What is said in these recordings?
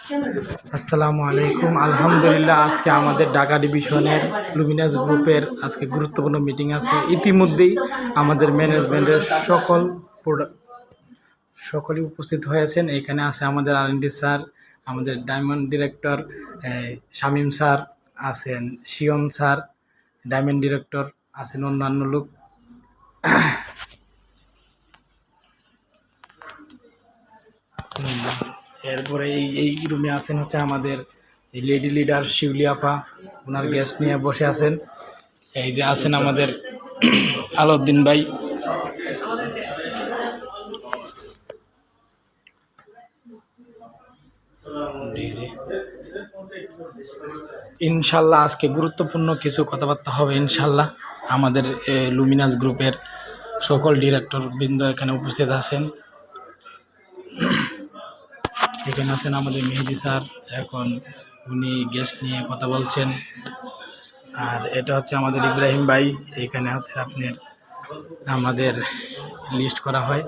আসসালামু আলাইকুম। আলহামদুলিল্লাহ, আজকে আমাদের ঢাকা ডিভিশনের লুমিনাস গ্রুপের আজকে গুরুত্বপূর্ণ মিটিং আছে। ইতিমধ্যেই আমাদের ম্যানেজমেন্টের সকলেই উপস্থিত হয়েছেন। এখানে আছে আমাদের R&D স্যার, আমাদের ডায়মন্ড ডিরেক্টর শামীম স্যার আছেন, শিওন স্যার ডায়মন্ড ডিরেক্টর আছেন, অন্যান্য লোক। এরপরে এই রুমে আছেন হচ্ছে আমাদের এই লেডি লিডার শিউলি আপা, ওনার গেস্ট নিয়ে বসে আছেন। এই যে আছেন আমাদের আলাউদ্দিন ভাই, জি জি। ইনশাল্লাহ আজকে গুরুত্বপূর্ণ কিছু কথাবার্তা হবে ইনশাল্লাহ। আমাদের লুমিনাস গ্রুপের সকল ডিরেক্টর বৃন্দ এখানে উপস্থিত আছেন। এখানে আছেন আমাদের মেহেদি স্যার, এখন উনি গেস্ট নিয়ে কথা বলছেন। আর এটা হচ্ছে আমাদের ইব্রাহিম ভাই, এখানে হচ্ছে আপনার আমাদের লিস্ট করা হয়,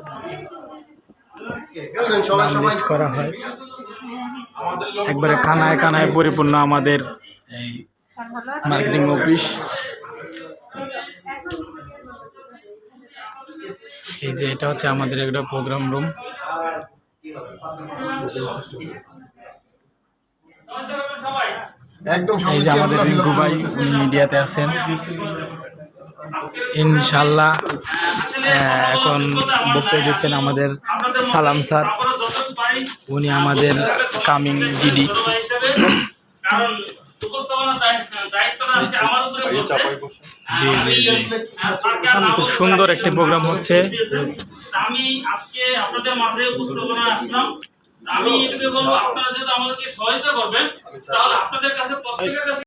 একবারে কানায় কানায় পরিপূর্ণ আমাদের এই মার্কেটিং অফিস। এই যে এটা হচ্ছে আমাদের একটা প্রোগ্রাম রুম। এই যে আমাদের রিঙ্কু ভাই, উনি মিডিয়াতে আছেন ইনশাল্লাহ। এখন বক্তব্য দিচ্ছেন আমাদের সালাম স্যার, উনি আমাদের কামিং ডিডি। জি জি জি, খুব সুন্দর একটি প্রোগ্রাম হচ্ছে। আমি আজকে আপনাদের মাঝে উপস্থাপনা আসলাম। আমি এটাকে বলবো, আপনারা যদি আমাদেরকে সহায়তা করবেন তাহলে আপনাদের কাছে প্রত্যেকের কাছে